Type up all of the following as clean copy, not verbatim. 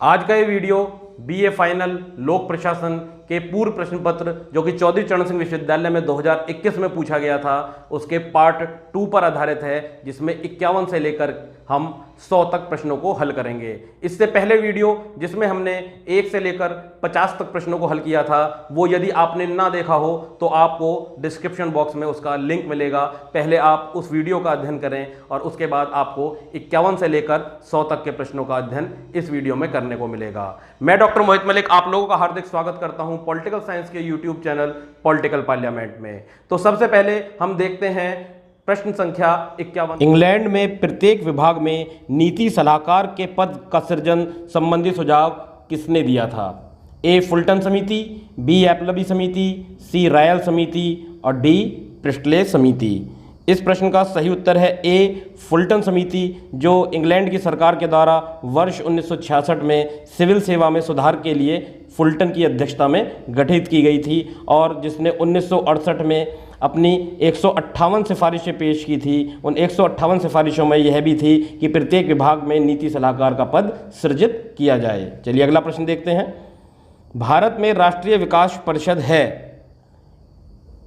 आज का ये वीडियो बीए फाइनल लोक प्रशासन के पूर्व प्रश्न पत्र जो कि चौधरी चरण सिंह विश्वविद्यालय में 2021 में पूछा गया था उसके पार्ट 2 पर आधारित है, जिसमें 51 से लेकर हम 100 तक प्रश्नों को हल करेंगे। इससे पहले वीडियो जिसमें हमने 1 से लेकर 50 तक प्रश्नों को हल किया था, वो यदि आपने ना देखा हो तो आपको डिस्क्रिप्शन बॉक्स में उसका लिंक मिलेगा। पहले आप उस वीडियो का अध्ययन करें और उसके बाद आपको 51 से लेकर 100 तक के प्रश्नों का अध्ययन इस वीडियो में करने को मिलेगा। मैं डॉक्टर मोहित मलिक आप लोगों का हार्दिक स्वागत करता हूं पॉलिटिकल साइंस के यूट्यूब चैनल पॉलिटिकल पार्लियामेंट में। तो सबसे पहले हम देखते हैं प्रश्न संख्या 51। इंग्लैंड में प्रत्येक विभाग में नीति सलाहकार के पद का सृजन संबंधी सुझाव किसने दिया था? ए फुलटन समिति, बी एपलबी समिति, सी रायल समिति और डी प्रिस्टले समिति। इस प्रश्न का सही उत्तर है ए फुलटन समिति, जो इंग्लैंड की सरकार के द्वारा वर्ष 1966 में सिविल सेवा में सुधार के लिए फुलटन की अध्यक्षता में गठित की गई थी और जिसने 1968 में अपनी 158 सिफारिशें पेश की थी। उन 158 सिफारिशों में यह भी थी कि प्रत्येक विभाग में नीति सलाहकार का पद सृजित किया जाए। चलिए अगला प्रश्न देखते हैं। भारत में राष्ट्रीय विकास परिषद है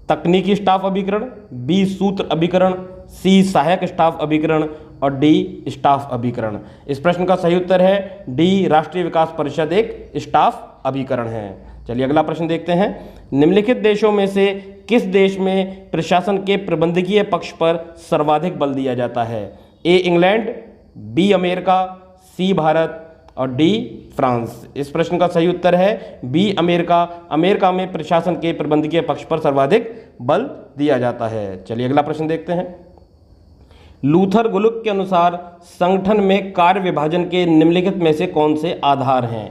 तकनीकी स्टाफ अभिकरण, बी सूत्र अभिकरण, सी सहायक स्टाफ अभिकरण और डी स्टाफ अभिकरण। इस प्रश्न का सही उत्तर है डी राष्ट्रीय विकास परिषद एक स्टाफ अभिकरण है। चलिए अगला प्रश्न देखते हैं। निम्नलिखित देशों में से किस देश में प्रशासन के प्रबंधकीय पक्ष पर सर्वाधिक बल दिया जाता है? ए इंग्लैंड, बी अमेरिका, सी भारत और डी फ्रांस। इस प्रश्न का सही उत्तर है बी अमेरिका। अमेरिका में प्रशासन के प्रबंधकीय पक्ष पर सर्वाधिक बल दिया जाता है। चलिए अगला प्रश्न देखते हैं। लूथर गुलुक के अनुसार संगठन में कार्य विभाजन के निम्नलिखित में से कौन से आधार हैं?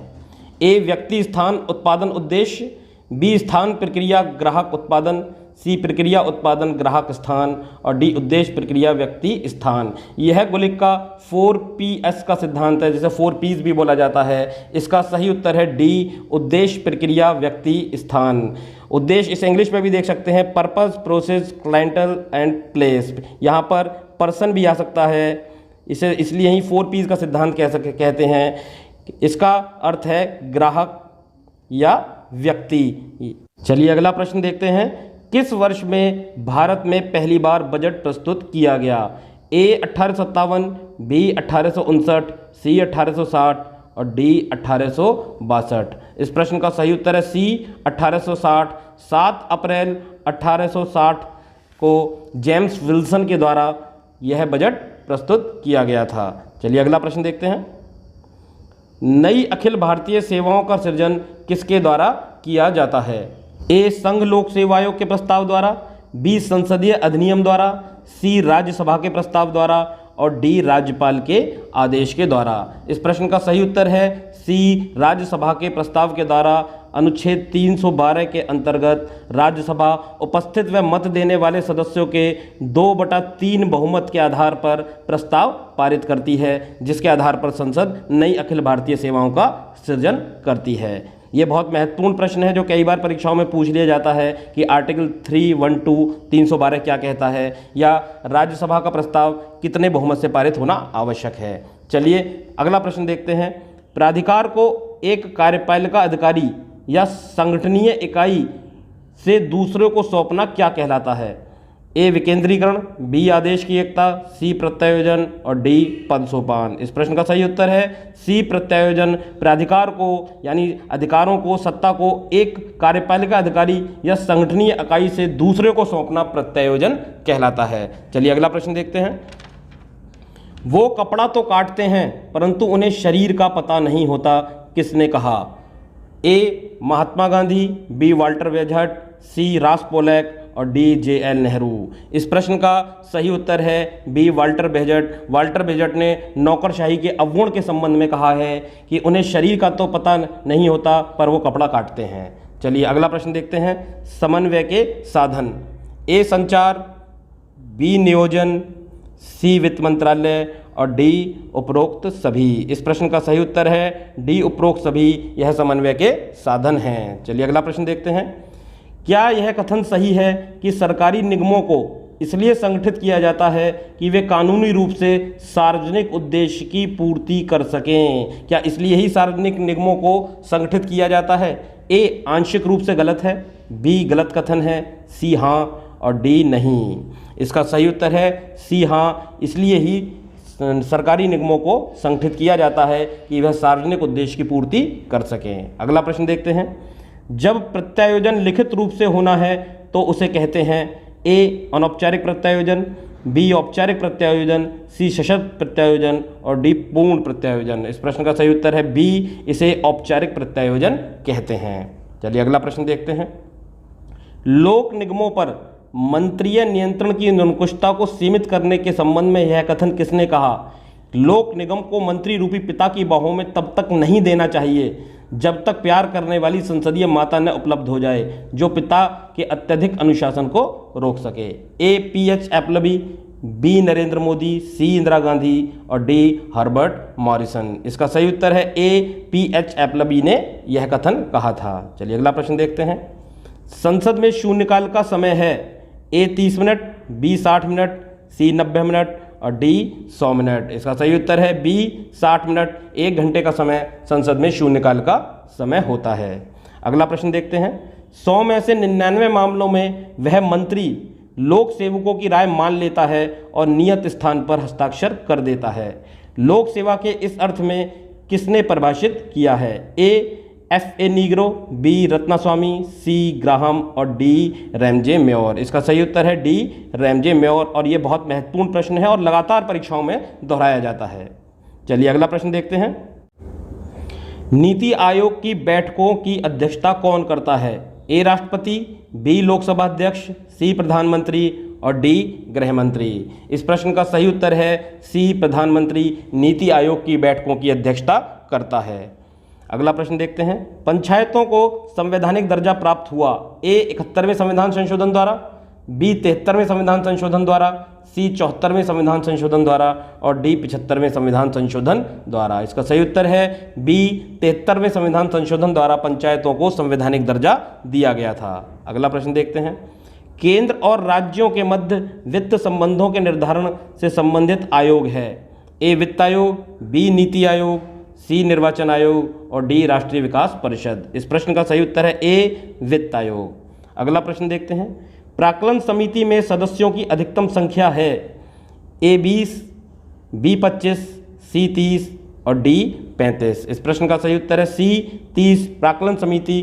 ए व्यक्ति स्थान उत्पादन उद्देश्य, बी स्थान प्रक्रिया ग्राहक उत्पादन, सी प्रक्रिया उत्पादन ग्राहक स्थान और डी उद्देश्य प्रक्रिया व्यक्ति स्थान। यह गुलिक का 4Ps का सिद्धांत है, जिसे 4Ps भी बोला जाता है। इसका सही उत्तर है डी उद्देश्य प्रक्रिया व्यक्ति स्थान। उद्देश्य इसे इंग्लिश में भी देख सकते हैं, purpose, process, clientele and place. यहाँ पर पर्सन भी आ सकता है, इसे इसलिए ही 4Ps का सिद्धांत कहते हैं। इसका अर्थ है ग्राहक या व्यक्ति। चलिए अगला प्रश्न देखते हैं। किस वर्ष में भारत में पहली बार बजट प्रस्तुत किया गया? ए 1857, बी 1859, सी 1860 और डी 1862। इस प्रश्न का सही उत्तर है सी 1860। 7 अप्रैल 1860 को जेम्स विल्सन के द्वारा यह बजट प्रस्तुत किया गया था। चलिए अगला प्रश्न देखते हैं। नई अखिल भारतीय सेवाओं का सृजन किसके द्वारा किया जाता है? ए संघ लोक सेवा आयोग के प्रस्ताव द्वारा, बी संसदीय अधिनियम द्वारा, सी राज्यसभा के प्रस्ताव द्वारा और डी राज्यपाल के आदेश के द्वारा। इस प्रश्न का सही उत्तर है सी राज्यसभा के प्रस्ताव के द्वारा। अनुच्छेद 312 के अंतर्गत राज्यसभा उपस्थित व मत देने वाले सदस्यों के 2/3 बहुमत के आधार पर प्रस्ताव पारित करती है, जिसके आधार पर संसद नई अखिल भारतीय सेवाओं का सृजन करती है। ये बहुत महत्वपूर्ण प्रश्न है जो कई बार परीक्षाओं में पूछ लिया जाता है कि आर्टिकल 312 312 क्या कहता है, या राज्यसभा का प्रस्ताव कितने बहुमत से पारित होना आवश्यक है। चलिए अगला प्रश्न देखते हैं। प्राधिकार को एक कार्यपालिका अधिकारी या संगठनीय इकाई से दूसरे को सौंपना क्या कहलाता है? ए विकेंद्रीकरण, बी आदेश की एकता, सी प्रत्यायोजन और डी पद सोपान। इस प्रश्न का सही उत्तर है सी प्रत्यायोजन। प्राधिकार को यानी अधिकारों को, सत्ता को एक कार्यपालिका अधिकारी या संगठनीय इकाई से दूसरे को सौंपना प्रत्यायोजन कहलाता है। चलिए अगला प्रश्न देखते हैं। वो कपड़ा तो काटते हैं परंतु उन्हें शरीर का पता नहीं होता, किसने कहा? ए महात्मा गांधी, बी वाल्टर बेजहट, सी रास पोलैक और डी JL नेहरू। इस प्रश्न का सही उत्तर है बी वाल्टर बेजहट। वाल्टर बेजहट ने नौकरशाही के अवगुण के संबंध में कहा है कि उन्हें शरीर का तो पता नहीं होता पर वो कपड़ा काटते हैं। चलिए अगला प्रश्न देखते हैं। समन्वय के साधन, ए संचार, बी नियोजन, सी वित्त मंत्रालय और डी उपरोक्त सभी। इस प्रश्न का सही उत्तर है डी उपरोक्त सभी, यह समन्वय के साधन हैं। चलिए अगला प्रश्न देखते हैं। क्या यह कथन सही है कि सरकारी निगमों को इसलिए संगठित किया जाता है कि वे कानूनी रूप से सार्वजनिक उद्देश्य की पूर्ति कर सकें। क्या इसलिए ही सार्वजनिक निगमों को संगठित किया जाता है? ए आंशिक रूप से गलत है, बी गलत कथन है, सी हाँ और डी नहीं। इसका सही उत्तर है सी हाँ, इसलिए ही सरकारी निगमों को संगठित किया जाता है कि वह सार्वजनिक उद्देश्य की पूर्ति कर सकें। अगला प्रश्न देखते हैं। जब प्रत्यायोजन लिखित रूप से होना है तो उसे कहते हैं ए अनौपचारिक प्रत्यायोजन, बी औपचारिक प्रत्यायोजन, सी सशर्त प्रत्यायोजन और डी पूर्ण प्रत्यायोजन। इस प्रश्न का सही उत्तर है बी, इसे औपचारिक प्रत्यायोजन कहते हैं। चलिए अगला प्रश्न देखते हैं। लोक निगमों पर मंत्रीय नियंत्रण की निरंकुशता को सीमित करने के संबंध में यह कथन किसने कहा? लोक निगम को मंत्री रूपी पिता की बाहों में तब तक नहीं देना चाहिए जब तक प्यार करने वाली संसदीय माता न उपलब्ध हो जाए जो पिता के अत्यधिक अनुशासन को रोक सके। ए पीएच एपलबी, बी नरेंद्र मोदी, सी इंदिरा गांधी और डी हर्बर्ट मॉरिसन। इसका सही उत्तर है ए पीएच एपलबी ने यह कथन कहा था। चलिए अगला प्रश्न देखते हैं। संसद में शून्यकाल का समय है ए 30 मिनट, बी 60 मिनट, सी 90 मिनट और डी 100 मिनट। इसका सही उत्तर है बी 60 मिनट। 1 घंटे का समय संसद में शून्यकाल का समय होता है। अगला प्रश्न देखते हैं। 100 में से 99 मामलों में वह मंत्री लोक सेवकों की राय मान लेता है और नियत स्थान पर हस्ताक्षर कर देता है। लोक सेवा के इस अर्थ में किसने परिभाषित किया है? A F A Nigro, B Ratnaswamy, C Graham और डी रैमजे मेयर। इसका सही उत्तर है डी रैमजे मेयर और ये बहुत महत्वपूर्ण प्रश्न है और लगातार परीक्षाओं में दोहराया जाता है। चलिए अगला प्रश्न देखते हैं। नीति आयोग की बैठकों की अध्यक्षता कौन करता है? ए राष्ट्रपति, बी लोकसभा अध्यक्ष, सी प्रधानमंत्री और डी गृह मंत्री। इस प्रश्न का सही उत्तर है सी प्रधानमंत्री नीति आयोग की बैठकों की अध्यक्षता करता है। अगला प्रश्न देखते हैं। पंचायतों को संवैधानिक दर्जा प्राप्त हुआ ए 71वें संविधान संशोधन द्वारा, बी 73वें संविधान संशोधन द्वारा, सी 74वें संविधान संशोधन द्वारा और डी 75वें संविधान संशोधन द्वारा। इसका सही उत्तर है बी 73वें संविधान संशोधन द्वारा पंचायतों को संवैधानिक दर्जा दिया गया था। अगला प्रश्न देखते हैं। केंद्र और राज्यों के मध्य वित्त संबंधों के निर्धारण से संबंधित आयोग है? ए वित्त आयोग, बी नीति आयोग, सी निर्वाचन आयोग और डी राष्ट्रीय विकास परिषद। इस प्रश्न का सही उत्तर है ए वित्त आयोग। अगला प्रश्न देखते हैं। प्राक्कलन समिति में सदस्यों की अधिकतम संख्या है? ए 20, बी 25, सी 30 और डी 35। इस प्रश्न का सही उत्तर है सी 30। प्राक्कलन समिति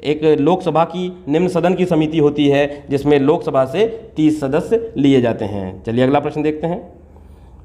एक लोकसभा की निम्न सदन की समिति होती है जिसमें लोकसभा से 30 सदस्य लिए जाते हैं। चलिए अगला प्रश्न देखते हैं।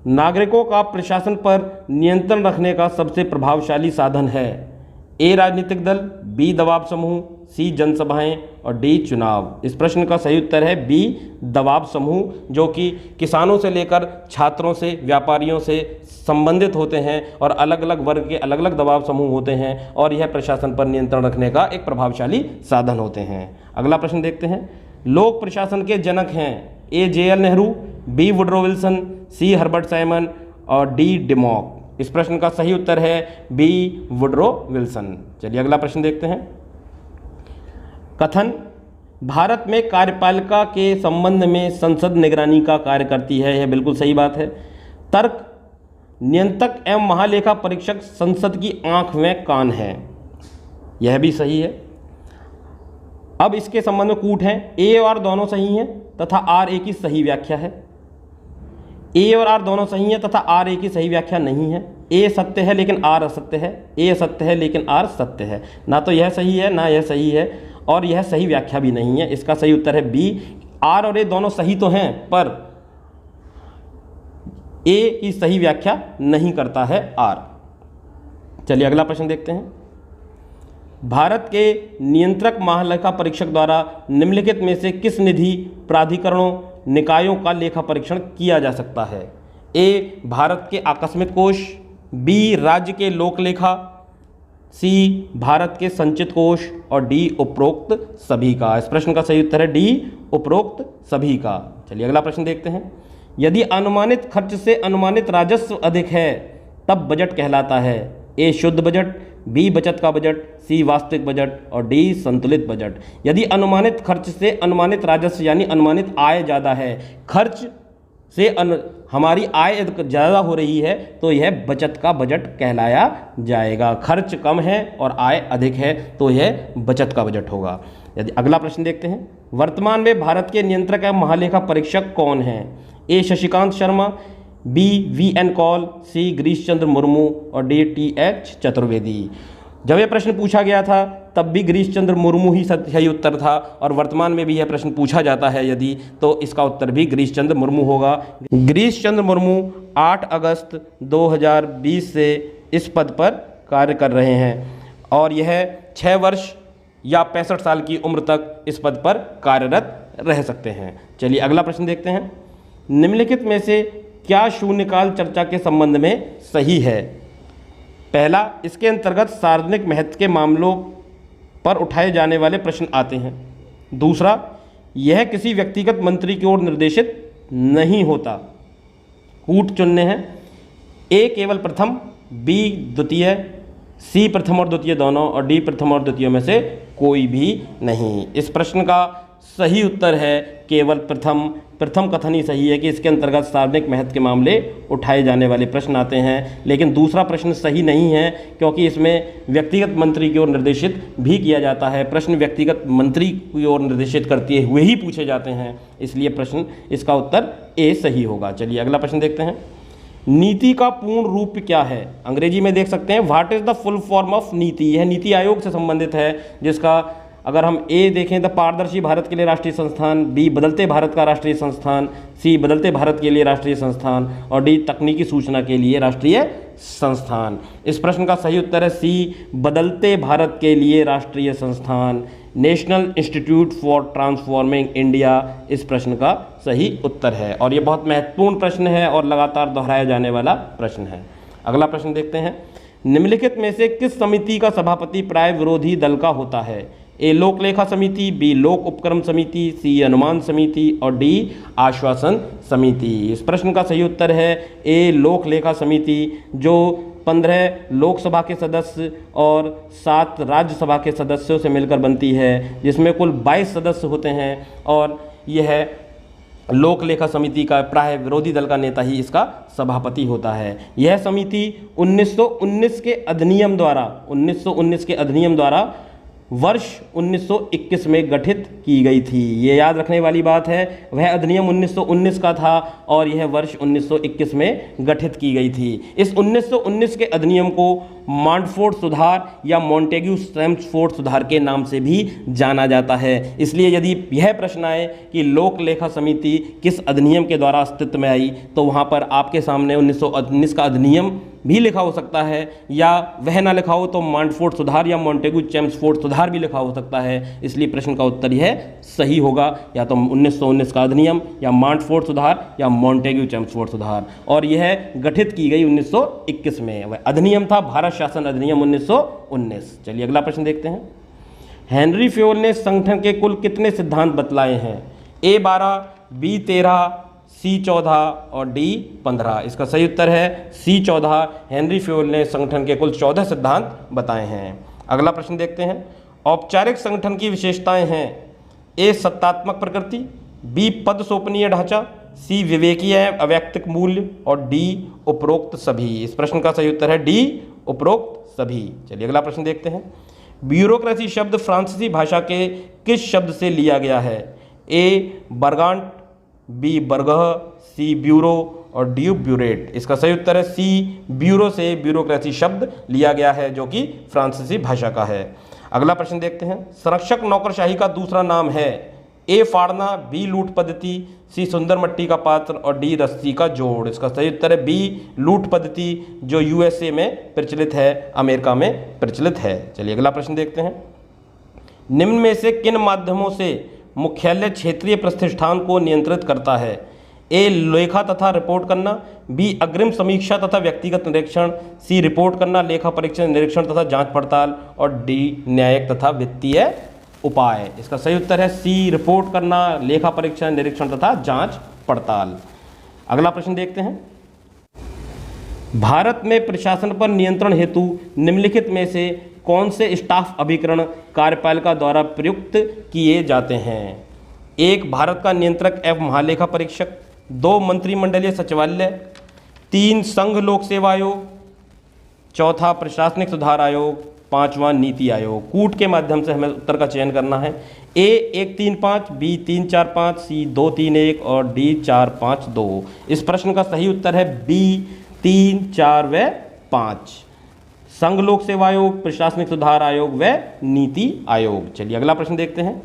नागरिकों का प्रशासन पर नियंत्रण रखने का सबसे प्रभावशाली साधन है? ए राजनीतिक दल, बी दबाव समूह, सी जनसभाएं और डी चुनाव। इस प्रश्न का सही उत्तर है बी दबाव समूह, जो कि किसानों से लेकर छात्रों से, व्यापारियों से संबंधित होते हैं और अलग अलग वर्ग के अलग अलग दबाव समूह होते हैं और यह प्रशासन पर नियंत्रण रखने का एक प्रभावशाली साधन होते हैं। अगला प्रश्न देखते हैं। लोक प्रशासन के जनक हैं? ए जे.एल. नेहरू, बी वुडरो विल्सन, सी हर्बर्ट साइमन और डी डिमॉक। इस प्रश्न का सही उत्तर है बी वुडरो विल्सन। चलिए अगला प्रश्न देखते हैं। कथन भारत में कार्यपालिका के संबंध में संसद निगरानी का कार्य करती है, यह बिल्कुल सही बात है। तर्क नियंत्रक एवं महालेखा परीक्षक संसद की आंख में कान है, यह भी सही है। अब इसके संबंध में कूट है। ए और आर दोनों सही हैं तथा आर ए की सही व्याख्या है। ए और आर दोनों सही हैं तथा आर ए की सही व्याख्या नहीं है। ए सत्य है लेकिन आर असत्य है, ए सत्य है लेकिन आर सत्य है। ना तो यह सही है ना यह सही है और यह सही व्याख्या भी नहीं है। इसका सही उत्तर है बी। आर और ए दोनों सही तो हैं पर ए की सही व्याख्या नहीं करता है आर। चलिए अगला प्रश्न देखते हैं। भारत के नियंत्रक महालेखा परीक्षक द्वारा निम्नलिखित में से किस निधि, प्राधिकरणों, निकायों का लेखा परीक्षण किया जा सकता है? ए भारत के आकस्मिक कोष, बी राज्य के लोक लेखा, सी भारत के संचित कोष और डी उपरोक्त सभी का। इस प्रश्न का सही उत्तर है डी उपरोक्त सभी का। चलिए अगला प्रश्न देखते हैं। यदि अनुमानित खर्च से अनुमानित राजस्व अधिक है तब बजट कहलाता है? ए शुद्ध बजट, बी बचत का बजट, सी वास्तविक बजट और डी संतुलित बजट। यदि अनुमानित खर्च से अनुमानित राजस्व यानी अनुमानित आय ज़्यादा है, खर्च से हमारी आय ज़्यादा हो रही है तो यह बचत का बजट कहलाया जाएगा। खर्च कम है और आय अधिक है तो यह बचत का बजट होगा। यदि अगला प्रश्न देखते हैं, वर्तमान में भारत के नियंत्रक एवं महालेखा परीक्षक कौन हैं? A Shashikant Sharma, B V N Kaul, C Girish Chandra Murmu और डी टी एच चतुर्वेदी। जब यह प्रश्न पूछा गया था तब भी गिरीश चंद्र मुर्मू ही सही उत्तर था और वर्तमान में भी यह प्रश्न पूछा जाता है यदि, तो इसका उत्तर भी गिरीश चंद्र मुर्मू होगा। गिरीश चंद्र मुर्मू 8 अगस्त 2020 से इस पद पर कार्य कर रहे हैं और यह 6 वर्ष या 65 साल की उम्र तक इस पद पर कार्यरत रह सकते हैं। चलिए अगला प्रश्न देखते हैं, निम्नलिखित में से क्या शून्यकाल चर्चा के संबंध में सही है? पहला, इसके अंतर्गत सार्वजनिक महत्व के मामलों पर उठाए जाने वाले प्रश्न आते हैं। दूसरा, यह किसी व्यक्तिगत मंत्री की ओर निर्देशित नहीं होता। कूट चुनने हैं, ए केवल प्रथम, बी द्वितीय, सी प्रथम और द्वितीय दोनों और डी प्रथम और द्वितीय में से कोई भी नहीं। इस प्रश्न का सही उत्तर है केवल प्रथम। प्रथम कथन ही सही है कि इसके अंतर्गत सार्वजनिक महत्व के मामले उठाए जाने वाले प्रश्न आते हैं, लेकिन दूसरा प्रश्न सही नहीं है क्योंकि इसमें व्यक्तिगत मंत्री की ओर निर्देशित भी किया जाता है। प्रश्न व्यक्तिगत मंत्री की ओर निर्देशित करते हुए ही पूछे जाते हैं, इसलिए प्रश्न इसका उत्तर ए सही होगा। चलिए अगला प्रश्न देखते हैं, नीति का पूर्ण रूप क्या है? अंग्रेजी में देख सकते हैं, what is the full form of नीति। यह नीति आयोग से संबंधित है, जिसका अगर हम ए देखें तो पारदर्शी भारत के लिए राष्ट्रीय संस्थान, बी बदलते भारत का राष्ट्रीय संस्थान, सी बदलते भारत के लिए राष्ट्रीय संस्थान और डी तकनीकी सूचना के लिए राष्ट्रीय संस्थान। इस प्रश्न का सही उत्तर है सी बदलते भारत के लिए राष्ट्रीय संस्थान, national institute for transforming India इस प्रश्न का सही उत्तर है और ये बहुत महत्वपूर्ण प्रश्न है और लगातार दोहराया जाने वाला प्रश्न है। अगला प्रश्न देखते हैं, निम्नलिखित में से किस समिति का सभापति प्राय विरोधी दल का होता है? ए लोक लेखा समिति, बी लोक उपक्रम समिति, सी अनुमान समिति और डी आश्वासन समिति। इस प्रश्न का सही उत्तर है ए लोक लेखा समिति, जो 15 लोकसभा के सदस्य और 7 राज्यसभा के सदस्यों से मिलकर बनती है, जिसमें कुल 22 सदस्य होते हैं और यह लोक लेखा समिति का प्राय विरोधी दल का नेता ही इसका सभापति होता है। यह समिति 1919 के अधिनियम द्वारा वर्ष 1921 में गठित की गई थी। ये याद रखने वाली बात है, वह अधिनियम 1919 का था और यह वर्ष 1921 में गठित की गई थी। इस 1919 के अधिनियम को मॉन्टफोर्ट सुधार या मॉन्टेग्यू चेम्सफोर्ड सुधार के नाम से भी जाना जाता है। इसलिए यदि यह प्रश्न आए कि लोक लेखा समिति किस अधिनियम के द्वारा अस्तित्व में आई, तो वहाँ पर आपके सामने 1919 का अधिनियम भी लिखा हो सकता है या वह ना लिखा हो तो मॉन्टफोर्ट सुधार या मॉन्टेग्यू चेम्सफोर्ड सुधार भी लिखा हो सकता है। इसलिए प्रश्न का उत्तर यह सही होगा, या तो 1919 का अधिनियम या मॉन्टफोर्ट सुधार या मॉन्टेग्यू चेम्सफोर्ड सुधार, और यह गठित की गई 1921 में। वह अधिनियम था भारत शासन अधिनियम 1919। चलिए अगला प्रश्न देखते हैं, हेनरी फ्योल ने संगठन के कुल कितने सिद्धांत बतलाए हैं? ए 12, बी 13, सी 14 और डी 15। इसका सही उत्तर है सी 14। हेनरी फ्योल ने संगठन के कुल 14 सिद्धांत बताए हैं। अगला प्रश्न देखते हैं, औपचारिक संगठन की विशेषताएं हैं ए सत्तात्मक प्रकृति, बी पद सोपनीय ढांचा, सी विवेकीय अवैयक्तिक मूल्य और डी उपरोक्त सभी। इस प्रश्न का सही उत्तर है डी उपरोक्त सभी। चलिए अगला प्रश्न देखते हैं, ब्यूरोक्रेसी शब्द फ्रांसीसी भाषा के किस शब्द से लिया गया है? ए बर्गांट, बी बरगह, सी ब्यूरो और डी ब्यूरेट। इसका सही उत्तर है सी ब्यूरो से ब्यूरोक्रेसी शब्द लिया गया है, जो कि फ्रांसीसी भाषा का है। अगला प्रश्न देखते हैं, संरक्षक नौकरशाही का दूसरा नाम है ए फाड़ना, बी लूट पद्धति, सी सुंदर मट्टी का पात्र और डी रस्सी का जोड़। इसका सही उत्तर है बी लूट पद्धति, जो यूएसए में प्रचलित है, अमेरिका में प्रचलित है। चलिए अगला प्रश्न देखते हैं, निम्न में से किन माध्यमों से मुख्यालय क्षेत्रीय प्रतिष्ठान को नियंत्रित करता है? ए लेखा तथा रिपोर्ट करना, बी अग्रिम समीक्षा तथा व्यक्तिगत निरीक्षण, सी रिपोर्ट करना, लेखा परीक्षण, निरीक्षण तथा जांच पड़ताल और डी न्यायिक तथा वित्तीय उपाय। इसका सही उत्तर है सी रिपोर्ट करना, लेखा परीक्षण, निरीक्षण तथा जांच पड़ताल। अगला प्रश्न देखते हैं, भारत में प्रशासन पर नियंत्रण हेतु निम्नलिखित में से कौन से स्टाफ अभिकरण कार्यपालिका द्वारा प्रयुक्त किए जाते हैं? 1 भारत का नियंत्रक एवं महालेखा परीक्षक, 2 मंत्रिमंडलीय सचिवालय, 3 संघ लोक सेवा आयोग, 4 प्रशासनिक सुधार आयोग, 5वां नीति आयोग। कूट के माध्यम से हमें उत्तर का चयन करना है। A 1 3 5, B 3 4 5, C 2 3 1 और D 4 5 2। इस प्रश्न का सही उत्तर है B 3 4 व 5, संघ लोक सेवा आयोग, प्रशासनिक सुधार आयोग व नीति आयोग। चलिए अगला प्रश्न देखते हैं।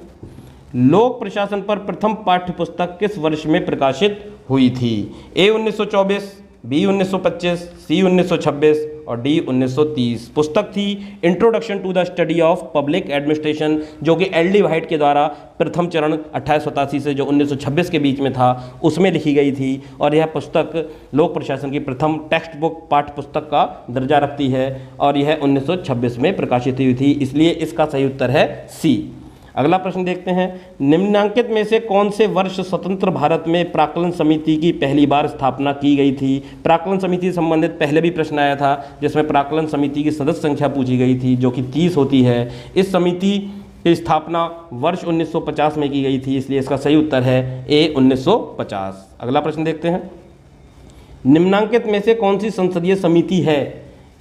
लोक प्रशासन पर प्रथम पाठ्य पुस्तक किस वर्ष में प्रकाशित हुई थी? A 1924, B 1925, C 1926 और D 1930। पुस्तक थी introduction to the study of public administration, जो कि LD व्हाइट के द्वारा प्रथम चरण 1887 से जो 1926 के बीच में था उसमें लिखी गई थी। और यह पुस्तक लोक प्रशासन की प्रथम टेक्स्ट बुक पाठ्य पुस्तक का दर्जा रखती है और यह 1926 में प्रकाशित हुई थी, इसलिए इसका सही उत्तर है C। अगला प्रश्न देखते हैं। निम्नांकित में से कौन से वर्ष स्वतंत्र भारत में प्राक्कलन समिति की पहली बार स्थापना की गई थी? प्राक्कलन समिति से संबंधित पहले भी प्रश्न आया था जिसमें प्राक्कलन समिति की सदस्य संख्या पूछी गई थी जो कि 30 होती है। इस समिति की स्थापना वर्ष 1950 में की गई थी, इसलिए इसका सही उत्तर है A 1950। अगला प्रश्न देखते हैं। निम्नांकित में से कौन सी संसदीय समिति है?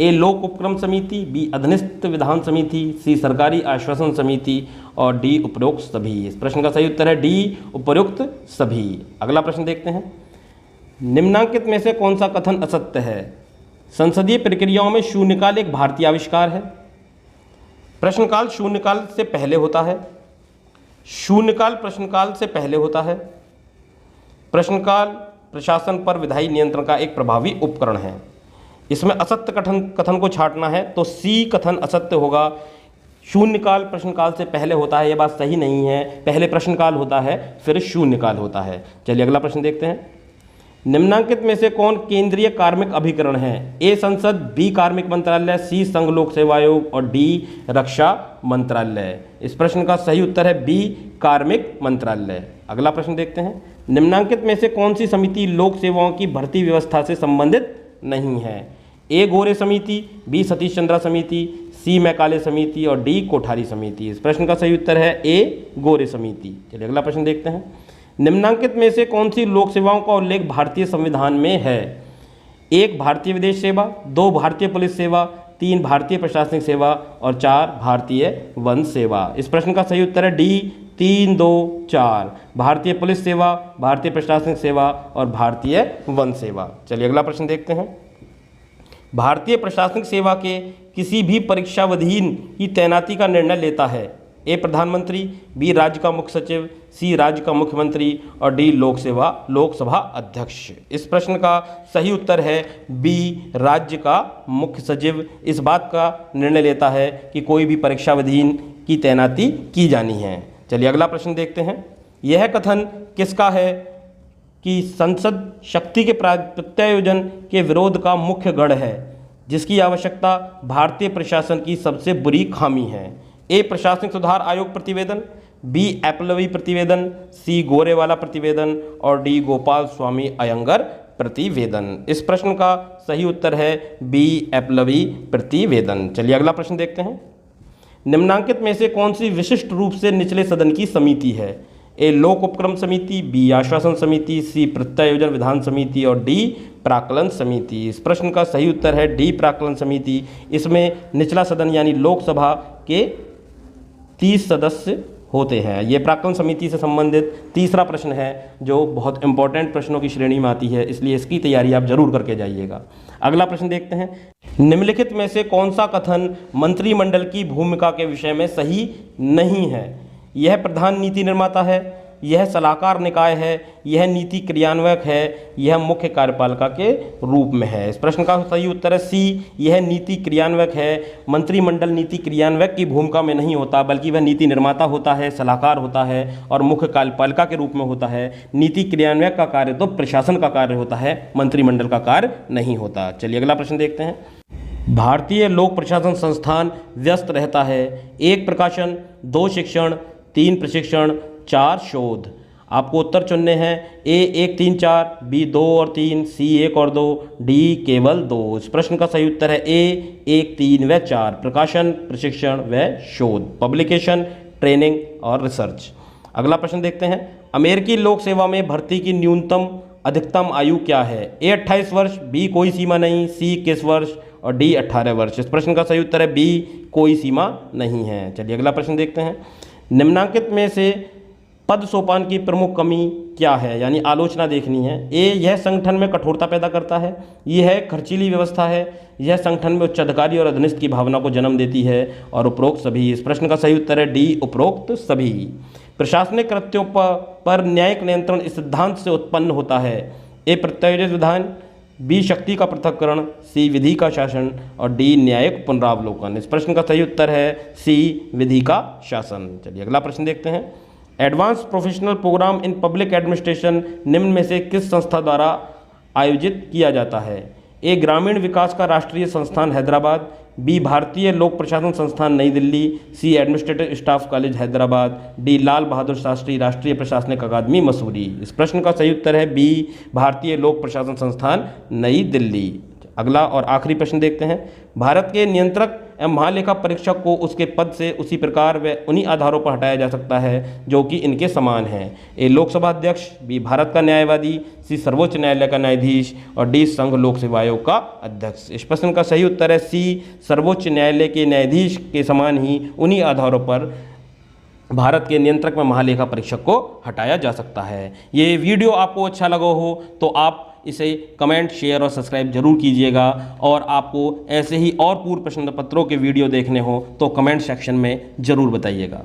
A लोक उपक्रम समिति, B अधीनस्थ विधान समिति, C सरकारी आश्वासन समिति और D उपरोक्त सभी। इस प्रश्न का सही उत्तर है D उपरोक्त सभी। अगला प्रश्न देखते हैं। निम्नांकित में से कौन सा कथन असत्य है? संसदीय प्रक्रियाओं में शून्यकाल एक भारतीय आविष्कार है। प्रश्नकाल शून्यकाल से पहले होता है। शून्यकाल प्रश्नकाल से पहले होता है। प्रश्नकाल प्रशासन पर विधायी नियंत्रण का एक प्रभावी उपकरण है। इसमें असत्य कथन को छांटना है तो C कथन असत्य होगा। शून्यकाल प्रश्नकाल से पहले होता है, यह बात सही नहीं है। पहले प्रश्नकाल होता है फिर शून्यकाल होता है। चलिए अगला प्रश्न देखते हैं। निम्नांकित में से कौन केंद्रीय कार्मिक अभिकरण है? A संसद, B कार्मिक मंत्रालय, C संघ लोक सेवा आयोग और D रक्षा मंत्रालय। इस प्रश्न का सही उत्तर है B कार्मिक मंत्रालय। अगला प्रश्न देखते हैं। निम्नांकित में से कौन सी समिति लोक सेवाओं की भर्ती व्यवस्था से संबंधित नहीं है? A गोरे समिति, B सतीश चंद्रा समिति, C मैकाले समिति और D कोठारी समिति। इस प्रश्न का सही उत्तर है A गोरे समिति। चलिए अगला प्रश्न देखते हैं। निम्नांकित में से कौन सी लोक सेवाओं का उल्लेख भारतीय संविधान में है? 1 भारतीय विदेश सेवा, 2 भारतीय पुलिस सेवा, 3 भारतीय प्रशासनिक सेवा और 4 भारतीय वन सेवा। इस प्रश्न का सही उत्तर है D 3 2 4, भारतीय पुलिस सेवा, भारतीय प्रशासनिक सेवा और भारतीय वन सेवा। चलिए अगला प्रश्न देखते हैं। भारतीय प्रशासनिक सेवा के किसी भी परीक्षावधीन की तैनाती का निर्णय लेता है? A प्रधानमंत्री, B राज्य का मुख्य सचिव, C राज्य का मुख्यमंत्री और D लोकसभा अध्यक्ष। इस प्रश्न का सही उत्तर है B राज्य का मुख्य सचिव इस बात का निर्णय लेता है कि कोई भी परीक्षावधीन की तैनाती की जानी है। चलिए अगला प्रश्न देखते हैं। यह कथन किसका है कि संसद शक्ति के प्रत्यायोजन के विरोध का मुख्य गढ़ है, जिसकी आवश्यकता भारतीय प्रशासन की सबसे बुरी खामी है? A प्रशासनिक सुधार आयोग प्रतिवेदन, B एप्लवी प्रतिवेदन, C गोरेवाला प्रतिवेदन और D गोपाल स्वामी अयंगर प्रतिवेदन। इस प्रश्न का सही उत्तर है B एप्लवी प्रतिवेदन। चलिए अगला प्रश्न देखते हैं। निम्नांकित में से कौन सी विशिष्ट रूप से निचले सदन की समिति है? A लोक उपक्रम समिति, B आश्वासन समिति, C प्रत्यायोजन विधान समिति और D प्राक्कलन समिति। इस प्रश्न का सही उत्तर है D प्राक्कलन समिति। इसमें निचला सदन यानी लोकसभा के 30 सदस्य होते हैं। ये प्राक्कलन समिति से संबंधित तीसरा प्रश्न है जो बहुत इंपॉर्टेंट प्रश्नों की श्रेणी में आती है, इसलिए इसकी तैयारी आप जरूर करके जाइएगा। अगला प्रश्न देखते हैं। निम्नलिखित में से कौन सा कथन मंत्रिमंडल की भूमिका के विषय में सही नहीं है? यह प्रधान नीति निर्माता है, यह सलाहकार निकाय है, यह नीति क्रियान्वयक है, यह मुख्य कार्यपालिका के रूप में है। इस प्रश्न का सही उत्तर है C, यह नीति क्रियान्वयक है। मंत्रिमंडल नीति क्रियान्वयक की भूमिका में नहीं होता, बल्कि वह नीति निर्माता होता है, सलाहकार होता है और मुख्य कार्यपालिका के रूप में होता है। नीति क्रियान्वयक का कार्य तो प्रशासन का कार्य होता है, मंत्रिमंडल का कार्य नहीं होता। चलिए अगला प्रश्न देखते हैं। भारतीय लोक प्रशासन संस्थान व्यस्त रहता है? 1 प्रकाशन, 2 शिक्षण, 3 प्रशिक्षण, 4 शोध। आपको उत्तर चुनने हैं। ए 1 3 4, बी 2 और 3, सी 1 और 2, डी केवल 2। इस प्रश्न का सही उत्तर है ए 1 3 व 4। प्रकाशन, प्रशिक्षण व शोध, पब्लिकेशन, ट्रेनिंग और रिसर्च। अगला प्रश्न देखते हैं। अमेरिकी लोक सेवा में भर्ती की न्यूनतम अधिकतम आयु क्या है? ए 28 वर्ष, बी कोई सीमा नहीं, सी 21 वर्ष और डी 18 वर्ष। इस प्रश्न का सही उत्तर है बी कोई सीमा नहीं है। चलिए अगला प्रश्न देखते हैं। निम्नांकित में से पद सोपान की प्रमुख कमी क्या है? यानी आलोचना देखनी है। ए यह संगठन में कठोरता पैदा करता है, यह खर्चीली व्यवस्था है, यह संगठन में उच्चाधिकारी और अधीनस्थ की भावना को जन्म देती है, और उपरोक्त सभी। इस प्रश्न का सही उत्तर है डी उपरोक्त सभी। प्रशासनिक कृत्यों पर न्यायिक नियंत्रण इस सिद्धांत से उत्पन्न होता है। ए प्रत्यायोजित विधान, बी शक्ति का पृथक्करण, सी विधि का शासन और डी न्यायिक पुनरावलोकन। इस प्रश्न का सही उत्तर है सी विधि का शासन। चलिए अगला प्रश्न देखते हैं। Advance professional program in public administration निम्न में से किस संस्था द्वारा आयोजित किया जाता है? ए ग्रामीण विकास का राष्ट्रीय संस्थान हैदराबाद, बी भारतीय लोक प्रशासन संस्थान New Delhi, C administrative staff college Hyderabad, D Lal Bahadur Shastri राष्ट्रीय प्रशासनिक अकादमी मसूरी। इस प्रश्न का सही उत्तर है बी भारतीय लोक प्रशासन संस्थान नई दिल्ली। अगला और आखिरी प्रश्न देखते हैं। भारत के नियंत्रक एवं महालेखा परीक्षक को उसके पद से उसी प्रकार व उन्हीं आधारों पर हटाया जा सकता है जो कि इनके समान हैं। ए लोकसभा अध्यक्ष, बी भारत का न्यायवादी, सी सर्वोच्च न्यायालय का न्यायाधीश और डी संघ लोक सेवा आयोग का अध्यक्ष। इस प्रश्न का सही उत्तर है सी सर्वोच्च न्यायालय के न्यायाधीश के समान ही उन्हीं आधारों पर भारत के नियंत्रक में महालेखा परीक्षक को हटाया जा सकता है। ये वीडियो आपको अच्छा लगा हो तो आप इसे कमेंट, शेयर और सब्सक्राइब जरूर कीजिएगा, और आपको ऐसे ही और पूर्व प्रश्न पत्रों के वीडियो देखने हो तो कमेंट सेक्शन में ज़रूर बताइएगा।